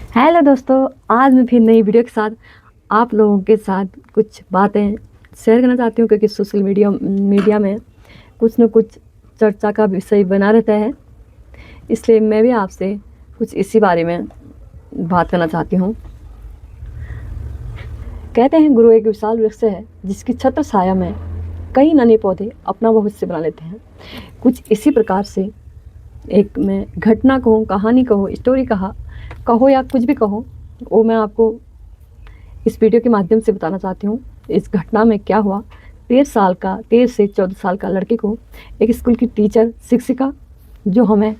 Hello दोस्तों, आज मैं फिर नई वीडियो के साथ आप लोगों के साथ कुछ बातें शेयर करना चाहती हूँ, क्योंकि सोशल मीडिया में कुछ न कुछ चर्चा का विषय बना रहता है। इसलिए मैं भी आपसे कुछ इसी बारे में बात करना चाहती हूँ। कहते हैं गुरु एक विशाल वृक्ष है जिसकी छत्र छाया में कई नन्हे पौधे अपना भविष्य बना लेते हैं। कुछ इसी प्रकार से एक मैं घटना कहूँ, कहानी कहो, स्टोरी कहो या कुछ भी कहो, वो मैं आपको इस वीडियो के माध्यम से बताना चाहती हूँ। इस घटना में क्या हुआ, 13 से 14 साल का लड़के को एक स्कूल की टीचर, शिक्षिका जो हमारे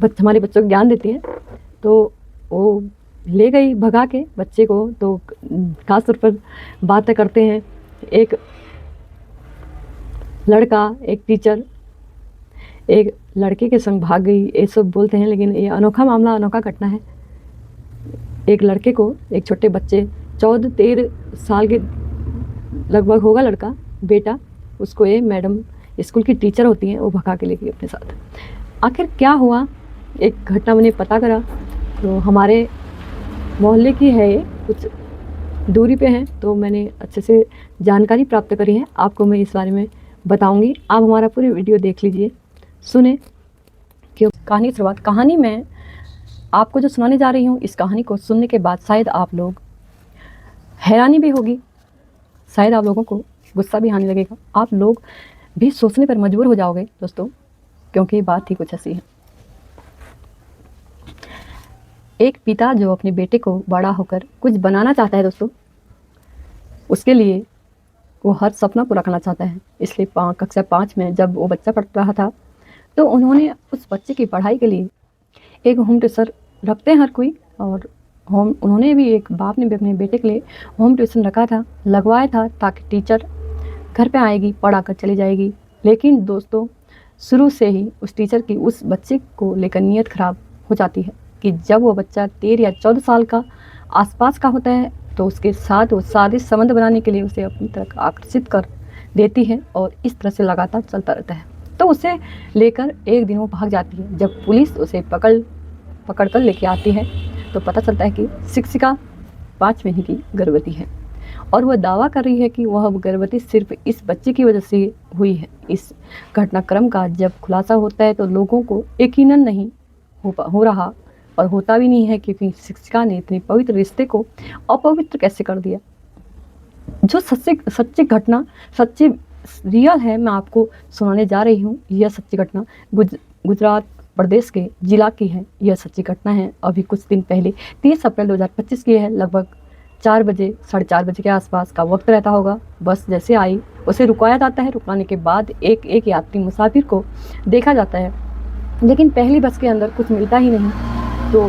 बच्चों को ज्ञान देती है, तो वो ले गई भगा के बच्चे को। तो खास तौर पर बातें करते हैं, एक लड़का, एक टीचर एक लड़के के संग भाग गई, ये सब बोलते हैं। लेकिन ये अनोखा मामला, अनोखा घटना है। एक लड़के को, एक छोटे बच्चे 14-13 साल के लगभग होगा लड़का, बेटा, उसको ये मैडम स्कूल की टीचर होती हैं, वो भगा के ले गई अपने साथ। आखिर क्या हुआ, एक घटना मैंने पता करा, तो हमारे मोहल्ले की है, ये कुछ दूरी पे है, तो मैंने अच्छे से जानकारी प्राप्त करी है। आपको मैं इस बारे में बताऊंगी, आप हमारा पूरी वीडियो देख लीजिए, सुने। क्यों कहानी की शुरुआत, कहानी में आपको जो सुनाने जा रही हूँ, इस कहानी को सुनने के बाद शायद आप लोग हैरानी भी होगी, शायद आप लोगों को गुस्सा भी आने लगेगा, आप लोग भी सोचने पर मजबूर हो जाओगे दोस्तों, क्योंकि बात ही कुछ ऐसी है। एक पिता जो अपने बेटे को बड़ा होकर कुछ बनाना चाहता है दोस्तों, उसके लिए वो हर सपना पूरा करना चाहता है। इसलिए कक्षा 5 में जब वो बच्चा पढ़ रहा था, तो उन्होंने उस बच्चे की पढ़ाई के लिए एक होम ट्यूशन रखते हैं हर कोई, और उन्होंने भी, एक बाप ने भी अपने बेटे के लिए होम ट्यूशन रखा था, लगवाया था, ताकि टीचर घर पे आएगी, पढ़ा कर चली जाएगी। लेकिन दोस्तों, शुरू से ही उस टीचर की उस बच्चे को लेकर नीयत खराब हो जाती है कि जब वो बच्चा 13 या 14 साल का आसपास का होता है, तो उसके साथ वो शादी संबंध बनाने के लिए उसे अपनी तरफ आकर्षित कर देती है, और इस तरह से लगातार चलता रहता है। तो उसे लेकर एक दिन वो भाग जाती है। जब पुलिस उसे पकड़ कर लेके आती है, तो पता चलता है कि शिक्षिका 5 महीने की गर्भवती है, और वह दावा कर रही है कि वह गर्भवती सिर्फ इस बच्चे की वजह से हुई है। इस घटनाक्रम का जब खुलासा होता है, तो लोगों को यकीनन नहीं हो रहा, और होता भी नहीं है, क्योंकि शिक्षिका ने इतनी पवित्र रिश्ते को अपवित्र कैसे कर दिया। जो सच्ची घटना, सच्ची रियल है, मैं आपको सुनाने जा रही हूँ। यह सच्ची घटना गुजरात प्रदेश के जिला की है। यह सच्ची घटना है, अभी कुछ दिन पहले 30 अप्रैल 2025 की है। लगभग 4 बजे, 4:30 बजे के आसपास का वक्त रहता होगा। बस जैसे आई, उसे रुकाया जाता है। रुकाने के बाद एक यात्री मुसाफिर को देखा जाता है, लेकिन पहली बस के अंदर कुछ मिलता ही नहीं। तो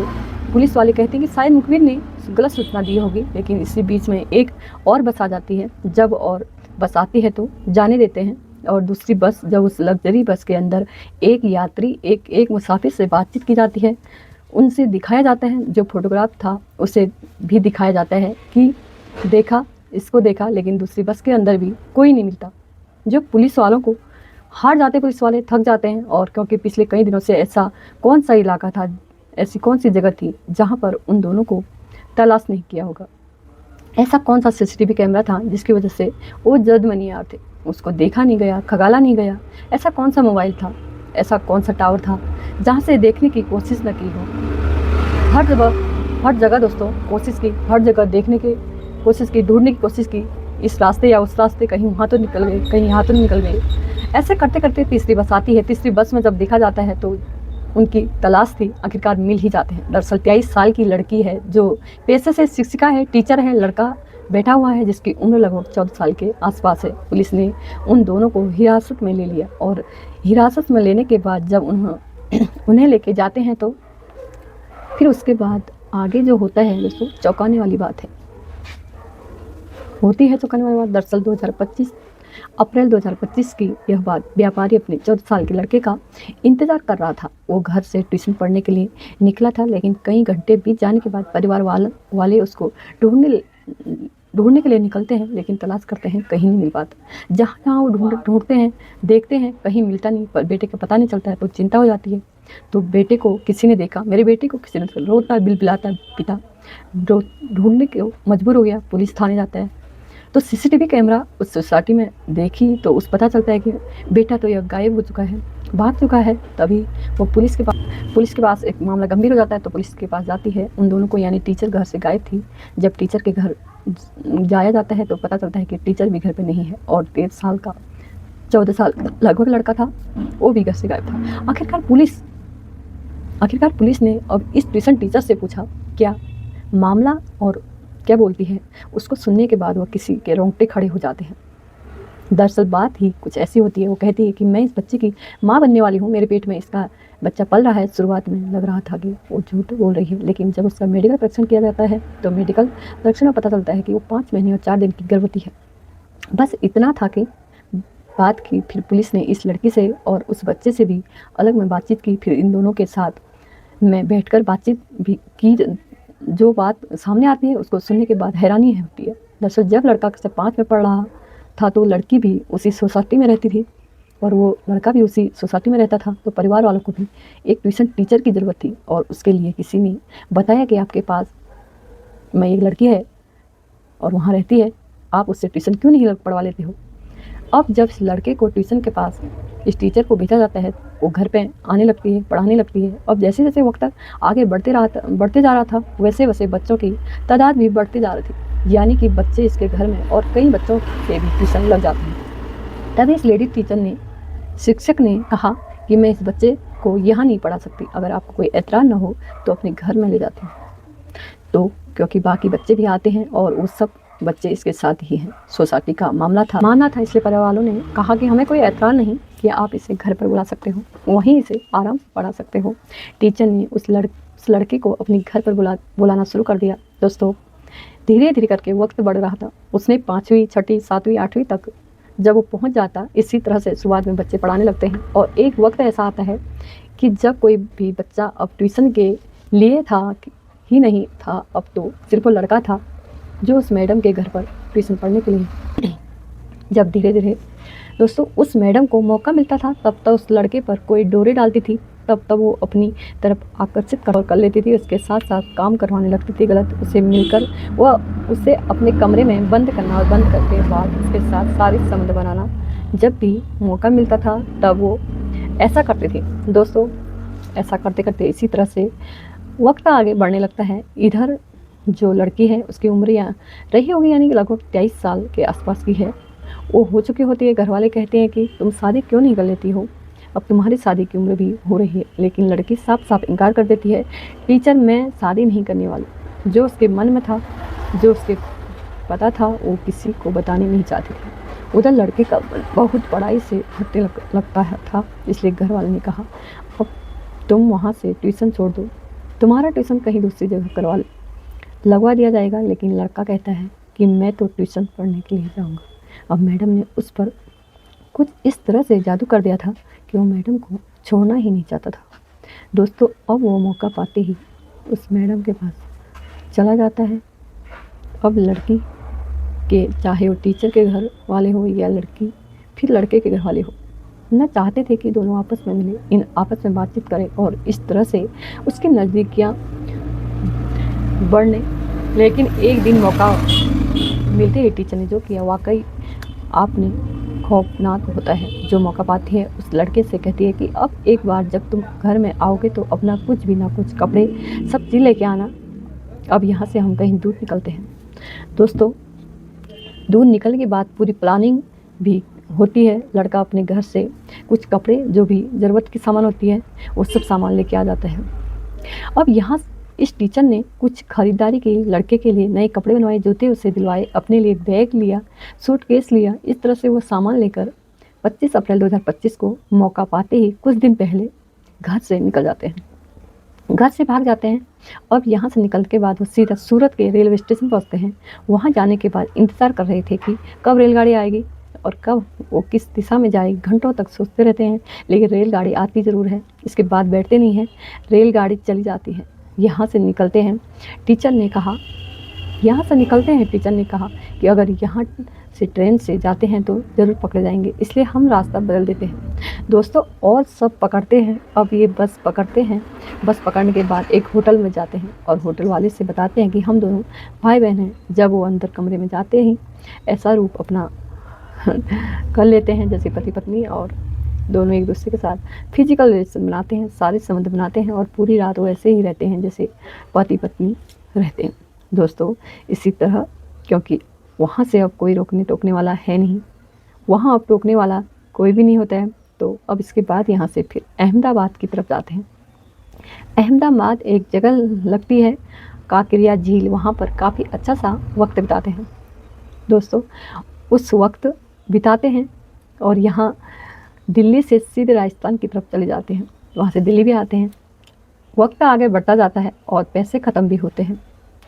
पुलिस वाले कहते हैं कि शायद मुखबिर ने गलत सूचना दी होगी। लेकिन इसी बीच में एक और बस आ जाती है। जब और बस आती है तो जाने देते हैं, और दूसरी बस, जब उस लग्जरी बस के अंदर एक यात्री, एक मुसाफिर से बातचीत की जाती है, उनसे दिखाया जाता है, जो फोटोग्राफ था उसे भी दिखाया जाता है कि इसको देखा, लेकिन दूसरी बस के अंदर भी कोई नहीं मिलता। जो पुलिस वालों को हार जाते, पुलिस वाले थक जाते हैं, और क्योंकि पिछले कई दिनों से ऐसा कौन सा इलाका था, ऐसी कौन सी जगह थी जहाँ पर उन दोनों को तलाश नहीं किया होगा, ऐसा कौन सा सीसीटीवी कैमरा था जिसकी वजह से वो जदमनियार थे, उसको देखा नहीं गया, खगाला नहीं गया। ऐसा कौन सा मोबाइल था, ऐसा कौन सा टावर था जहाँ से देखने की कोशिश न की हो। हर जगह दोस्तों कोशिश की, हर जगह देखने की कोशिश की, ढूंढने की कोशिश की, इस रास्ते या उस रास्ते, कहीं वहाँ तो निकल गए, कहीं यहाँ तो निकल गए। ऐसे करते करते तीसरी बस आती है। तीसरी बस में जब देखा जाता है, तो उनकी तलाश थी, आखिरकार मिल ही जाते हैं। दरअसल 23 साल की लड़की है, जो पेशे से शिक्षिका है, टीचर है। लड़का बैठा हुआ है, जिसकी उम्र लगभग 14 साल के आसपास है। पुलिस ने उन दोनों को हिरासत में ले लिया, और हिरासत में लेने के बाद जब उन्हें लेके जाते हैं, तो फिर उसके बाद आगे जो होता है दोस्तों, चौंकाने वाली बात है, होती है चौंकाने वाली बात। दरअसल 2025 अप्रैल 2025 की यह बात, व्यापारी अपने 14 साल के लड़के का इंतज़ार कर रहा था। वो घर से ट्यूशन पढ़ने के लिए निकला था, लेकिन कई घंटे बीत जाने के बाद परिवार वाले उसको ढूंढने के लिए निकलते हैं, लेकिन तलाश करते हैं, कहीं नहीं मिल पाता। जहाँ वो ढूंढते हैं, देखते हैं, कहीं मिलता नहीं, पर बेटे का पता नहीं चलता है, तो चिंता हो जाती है। तो बेटे को किसी ने देखा, मेरे बेटे को किसी ने देखा, रोता बिलबिलाता पिता ढूंढने को मजबूर हो गया, पुलिस थाने जाता है। तो सीसीटीवी कैमरा उस सोसाइटी में देखी तो उस पता चलता है कि बेटा तो यह गायब हो चुका है, भाग चुका है। तभी वो पुलिस के पास एक मामला गंभीर हो जाता है तो पुलिस के पास जाती है। उन दोनों को, यानी टीचर घर से गायब थी। जब टीचर के घर जाया जाता है तो पता चलता है कि टीचर भी घर पे नहीं है और 14 साल का लगभग लड़का था, वो भी घर से गायब था। आखिरकार पुलिस ने अब इस ट्यूशन टीचर से पूछा क्या मामला और क्या बोलती है। उसको सुनने के बाद वह किसी के रोंगटे खड़े हो जाते हैं। दरअसल बात ही कुछ ऐसी होती है। वो कहती है कि मैं इस बच्चे की माँ बनने वाली हूँ, मेरे पेट में इसका बच्चा पल रहा है। शुरुआत में लग रहा था कि वो झूठ बोल रही है, लेकिन जब उसका मेडिकल परीक्षण किया जाता है तो मेडिकल परीक्षण में पता चलता है कि वो 5 महीने और 4 दिन की गर्भवती है। बस इतना था कि बात की। फिर पुलिस ने इस लड़की से और उस बच्चे से भी अलग में बातचीत की। फिर इन दोनों के साथ में बैठकर बातचीत भी की। जो बात सामने आती है उसको सुनने के बाद हैरानी होती है। दरअसल जब लड़का कक्षा 5 में पढ़ रहा था तो लड़की भी उसी सोसाइटी में रहती थी और वो लड़का भी उसी सोसाइटी में रहता था। तो परिवार वालों को भी एक ट्यूशन टीचर की ज़रूरत थी और उसके लिए किसी ने बताया कि आपके पास में एक लड़की है और वहाँ रहती है, आप उससे ट्यूशन क्यों नहीं पढ़वा लेते हो। अब जब इस लड़के को ट्यूशन के पास इस टीचर को भेजा जाता है, वो घर पे आने लगती है, पढ़ाने लगती है। अब जैसे जैसे वक्त आगे बढ़ते जा रहा था वैसे वैसे बच्चों की तादाद भी बढ़ती जा रही थी, यानी कि बच्चे इसके घर में और कई बच्चों के भी ट्यूशन लग जाते हैं। तभी इस लेडी टीचर शिक्षक ने कहा कि मैं इस बच्चे को यहाँ नहीं पढ़ा सकती, अगर आपको कोई एतराज़ ना हो तो अपने घर में ले जाती हूँ। तो क्योंकि बाकी बच्चे भी आते हैं और वो सब बच्चे इसके साथ ही हैं, सोसाइटी का मामला था, इसलिए परिवार वालों ने कहा कि हमें कोई एतराज़ नहीं कि आप इसे घर पर बुला सकते हो, वहीं इसे आराम से पढ़ा सकते हो। टीचर ने उस लड़के को अपने घर पर बुलाना शुरू कर दिया। दोस्तों, धीरे धीरे करके वक्त बढ़ रहा था। उसने 5वीं, 6वीं, 7वीं, 8वीं तक जब वो पहुंच जाता, इसी तरह से शुरुआत में बच्चे पढ़ाने लगते हैं। और एक वक्त ऐसा आता है कि जब कोई भी बच्चा अब ट्यूशन के लिए था ही नहीं था, अब तो सिर्फ वो लड़का था जो उस मैडम के घर पर ट्यूशन पढ़ने के लिए। जब धीरे धीरे दोस्तों उस मैडम को मौका मिलता था तब तक उस लड़के पर कोई डोरे डालती थी, तब वो अपनी तरफ आकर्षित कर लेती थी। उसके साथ साथ काम करवाने लगती थी गलत। उसे मिलकर वह उसे अपने कमरे में बंद करना और बंद करके बाद उसके साथ शारीरिक संबंध बनाना जब भी मौका मिलता था तब वो ऐसा करती थी। दोस्तों, ऐसा करते करते इसी तरह से वक्त आगे बढ़ने लगता है। इधर जो लड़की है उसकी उम्र यहाँ रही होगी, यानी कि लगभग 23 साल के आसपास की है। वो हो चुकी होती है। घर वाले कहते हैं कि तुम शादी क्यों नहीं कर लेती हो, अब तुम्हारी शादी की उम्र भी हो रही है। लेकिन लड़की साफ साफ इनकार कर देती है, टीचर मैं शादी नहीं करने वाली। जो उसके मन में था, जो उसके पता था, वो किसी को बताने नहीं चाहती थी। उधर लड़के का बहुत बड़ाई से हटने लगता था, इसलिए घर वाले ने कहा अब तुम वहाँ से ट्यूशन छोड़ दो, तुम्हारा ट्यूशन कहीं दूसरी जगह लगवा दिया जाएगा। लेकिन लड़का कहता है कि मैं तो ट्यूशन पढ़ने के लिए जाऊँगा। अब मैडम ने उस पर कुछ इस तरह से जादू कर दिया था कि वो मैडम को छोड़ना ही नहीं चाहता था। दोस्तों, अब वो मौका पाते ही उस मैडम के पास चला जाता है। अब लड़की के, चाहे वो टीचर के घर वाले हो या लड़की फिर लड़के के घर वाले हो, न चाहते थे कि दोनों आपस में मिले, इन आपस में बातचीत करें और इस तरह से उसकी नज़दीकियाँ बढ़ने। लेकिन एक दिन मौका मिलते ही टीचर ने जो किया वाकई आपने खौफनाक होता है। जो मौका पाती है उस लड़के से कहती है कि अब एक बार जब तुम घर में आओगे तो अपना कुछ भी ना कुछ कपड़े सब चीज़ लेके आना, अब यहाँ से हम कहीं दूर निकलते हैं। दोस्तों, दूर निकलने के बाद पूरी प्लानिंग भी होती है। लड़का अपने घर से कुछ कपड़े, जो भी ज़रूरत की सामान होती है, वो सब सामान लेके आ जाता है। अब यहाँ इस टीचर ने कुछ खरीदारी की, लड़के के लिए नए कपड़े बनवाए, जूते उसे दिलवाए, अपने लिए बैग लिया, सूटकेस लिया। इस तरह से वो सामान लेकर 25 अप्रैल 2025 को मौका पाते ही कुछ दिन पहले घर से निकल जाते हैं, घर से भाग जाते हैं। अब यहाँ से निकल के बाद वो सीधा सूरत के रेलवे स्टेशन पहुँचते हैं। वहाँ जाने के बाद इंतज़ार कर रहे थे कि कब रेलगाड़ी आएगी और कब वो किस दिशा में जाएगी। घंटों तक सोचते रहते हैं, लेकिन रेलगाड़ी आती ज़रूर है। इसके बाद बैठते नहीं हैं, रेलगाड़ी चली जाती है। यहाँ से निकलते हैं। टीचर ने कहा कि अगर यहाँ से ट्रेन से जाते हैं तो ज़रूर पकड़े जाएंगे, इसलिए हम रास्ता बदल देते हैं दोस्तों। और सब पकड़ते हैं, अब ये बस पकड़ते हैं। बस पकड़ने के बाद एक होटल में जाते हैं और होटल वाले से बताते हैं कि हम दोनों भाई बहन हैं। जब वो अंदर कमरे में जाते ही ऐसा रूप अपना कर लेते हैं जैसे पति पत्नी, और दोनों एक दूसरे के साथ फिजिकल रिलेशन बनाते हैं, सारे संबंध बनाते हैं और पूरी रात वो ऐसे ही रहते हैं जैसे पति पत्नी रहते हैं दोस्तों। इसी तरह, क्योंकि वहाँ से अब कोई रोकने टोकने वाला है नहीं, वहाँ अब टोकने वाला कोई भी नहीं होता है, तो अब इसके बाद यहाँ से फिर अहमदाबाद की तरफ जाते हैं। अहमदाबाद एक जगह लगती है काकरिया झील, वहाँ पर काफ़ी अच्छा सा वक्त बिताते हैं दोस्तों। उस वक्त बिताते हैं और यहाँ दिल्ली से सीधे राजस्थान की तरफ चले जाते हैं, वहाँ से दिल्ली भी आते हैं। वक्त आगे बढ़ता जाता है और पैसे ख़त्म भी होते हैं,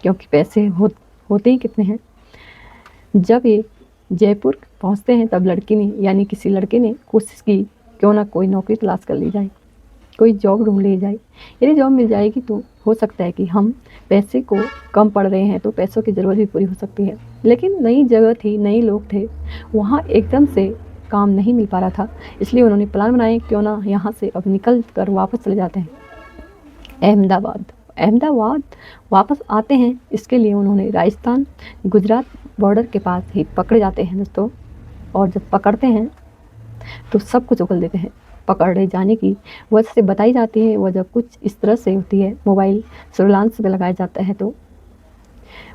क्योंकि पैसे होते ही कितने हैं। जब ये जयपुर पहुँचते हैं तब लड़की ने, यानी किसी लड़के ने कोशिश की क्यों ना कोई नौकरी तलाश कर ली जाए, कोई जॉब ढूंढ ली जाए। यदि जॉब मिल जाएगी तो हो सकता है कि हम पैसे को कम पड़ रहे हैं तो पैसों की ज़रूरत भी पूरी हो सकती है। लेकिन नई जगह थी, नए लोग थे, वहाँ एकदम से काम नहीं मिल पा रहा था, इसलिए उन्होंने प्लान बनाए क्यों ना यहाँ से अब निकल कर वापस चले जाते हैं अहमदाबाद वापस आते हैं। इसके लिए उन्होंने राजस्थान गुजरात बॉर्डर के पास ही पकड़े जाते हैं दोस्तों। और जब पकड़ते हैं तो सब कुछ उगल देते हैं। पकड़े जाने की वजह से बताई जाती है, वजह कुछ इस तरह से होती है, मोबाइल सर्विलांस पे लगाया जाता है तो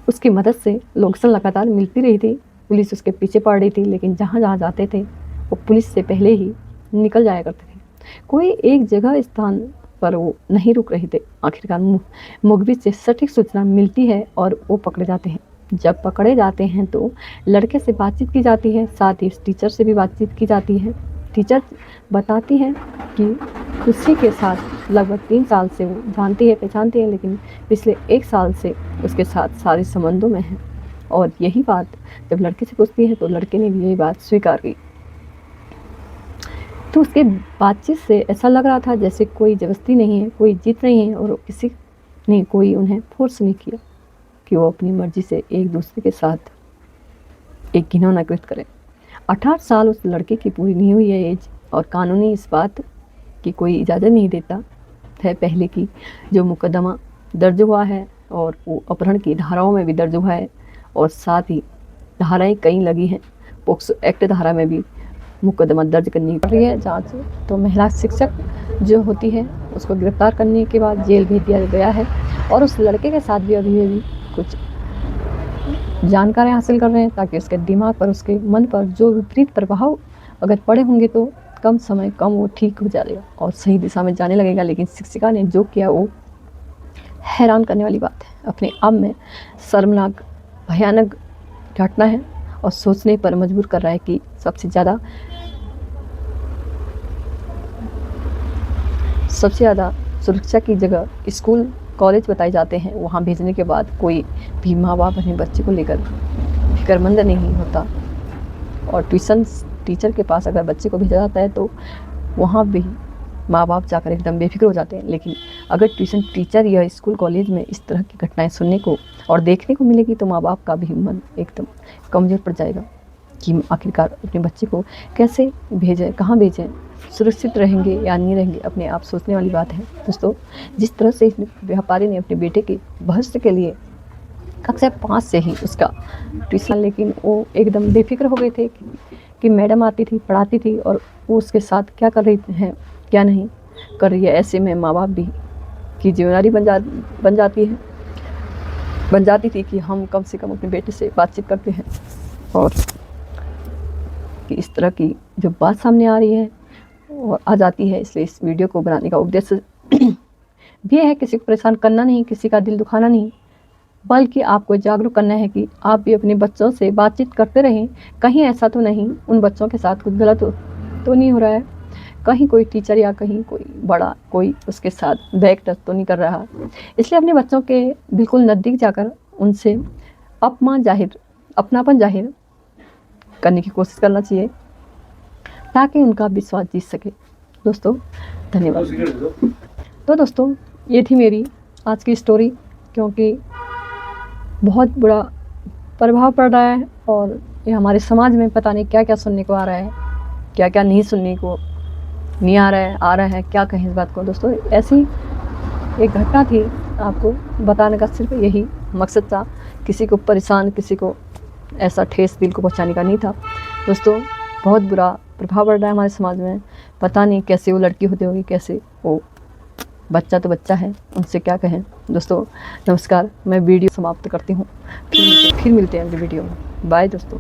उसकी मदद से लोकेशन लगातार मिलती रही थी। पुलिस उसके पीछे पड़ रही थी, लेकिन जहाँ जहाँ जाते थे वो पुलिस से पहले ही निकल जाया करते थे। कोई एक जगह स्थान पर वो नहीं रुक रहे थे। आखिरकार मुखबिर से सटीक सूचना मिलती है और वो पकड़े जाते हैं। जब पकड़े जाते हैं तो लड़के से बातचीत की जाती है, साथ ही टीचर से भी बातचीत की जाती है। टीचर बताती है कि उसी के साथ लगभग 3 साल से वो जानती है, पहचानती है, लेकिन पिछले 1 साल से उसके साथ सारे संबंधों में है। और यही बात जब लड़के से पूछती है तो लड़के ने भी यही बात स्वीकार की। तो उसके बातचीत से ऐसा लग रहा था जैसे कोई ज़बरदस्ती नहीं है, कोई जीत नहीं है, और किसी ने कोई उन्हें फोर्स नहीं किया कि वो अपनी मर्जी से एक दूसरे के साथ एक घिनौना कृत्य करें। 18 साल उस लड़के की पूरी नहीं हुई है एज, और कानूनी इस बात की कोई इजाज़त नहीं देता है पहले की जो मुकदमा दर्ज हुआ है, और वो अपहरण की धाराओं में भी दर्ज हुआ है, और साथ ही धाराएं कई लगी हैं। पोक्सो एक्ट धारा में भी मुकदमा दर्ज करनी पड़ रही है जांच। तो महिला शिक्षक जो होती है उसको गिरफ्तार करने के बाद जेल भेज दिया गया है, और उस लड़के के साथ भी अभी कुछ जानकारी हासिल कर रहे हैं ताकि उसके दिमाग पर, उसके मन पर जो विपरीत प्रभाव अगर पड़े होंगे तो कम समय कम वो ठीक हो जाएगा और सही दिशा में जाने लगेगा। लेकिन शिक्षिका ने जो किया वो हैरान करने वाली बात है, अपने आप में शर्मनाक भयानक घटना है, और सोचने पर मजबूर कर रहा है कि सबसे ज़्यादा सुरक्षा की जगह स्कूल कॉलेज बताए जाते हैं। वहाँ भेजने के बाद कोई भी माँ बाप अपने बच्चे को लेकर फिक्रमंद नहीं होता, और ट्यूशन टीचर के पास अगर बच्चे को भेजा जाता है तो वहाँ भी माँ बाप जाकर एकदम बेफिक्र हो जाते हैं। लेकिन अगर ट्यूशन टीचर या स्कूल कॉलेज में इस तरह की घटनाएं सुनने को और देखने को मिलेगी तो माँ बाप का भी मन एकदम कमज़ोर पड़ जाएगा कि आखिरकार अपने बच्चे को कैसे भेजें, कहाँ भेजें, सुरक्षित रहेंगे या नहीं रहेंगे, अपने आप सोचने वाली बात है दोस्तों। जिस तरह से इस व्यापारी ने अपने बेटे के भविष्य के लिए कक्षा 5 से ही उसका ट्यूशन, लेकिन वो एकदम बेफिक्र हो गए थे कि मैडम आती थी, पढ़ाती थी, और वो उसके साथ क्या कर रही हैं, क्या नहीं कर रही है। ऐसे में माँ बाप भी की जिम्मेदारी बन जाती थी कि हम कम से कम अपने बेटे से बातचीत करते हैं। और कि इस तरह की जो बात सामने आ रही है और आ जाती है, इसलिए इस वीडियो को बनाने का उद्देश्य भी है किसी को परेशान करना नहीं, किसी का दिल दुखाना नहीं, बल्कि आपको जागरूक करना है कि आप भी अपने बच्चों से बातचीत करते रहें। कहीं ऐसा तो नहीं उन बच्चों के साथ कुछ गलत तो नहीं हो रहा है, कहीं कोई टीचर या कहीं कोई बड़ा कोई उसके साथ बैक टच तो नहीं कर रहा। इसलिए अपने बच्चों के बिल्कुल नज़दीक जाकर उनसे अपनापन जाहिर करने की कोशिश करना चाहिए ताकि उनका विश्वास जीत सके। दोस्तों धन्यवाद। तो दोस्तों ये थी मेरी आज की स्टोरी, क्योंकि बहुत बुरा प्रभाव पड़ रहा है और ये हमारे समाज में पता नहीं क्या क्या सुनने को आ रहा है, क्या क्या नहीं सुनने को नहीं आ रहा है, क्या कहें इस बात को। दोस्तों ऐसी एक घटना थी, आपको बताने का सिर्फ यही मकसद था, किसी को परेशान, किसी को ऐसा ठेस दिल को पहुंचाने का नहीं था। दोस्तों बहुत बुरा प्रभाव पड़ रहा है हमारे समाज में, पता नहीं कैसे वो लड़की होती होगी, कैसे वो बच्चा तो बच्चा है, उनसे क्या कहें। दोस्तों नमस्कार, मैं वीडियो समाप्त करती हूँ, फिर मिलते हैं अगली वीडियो में। बाय दोस्तों।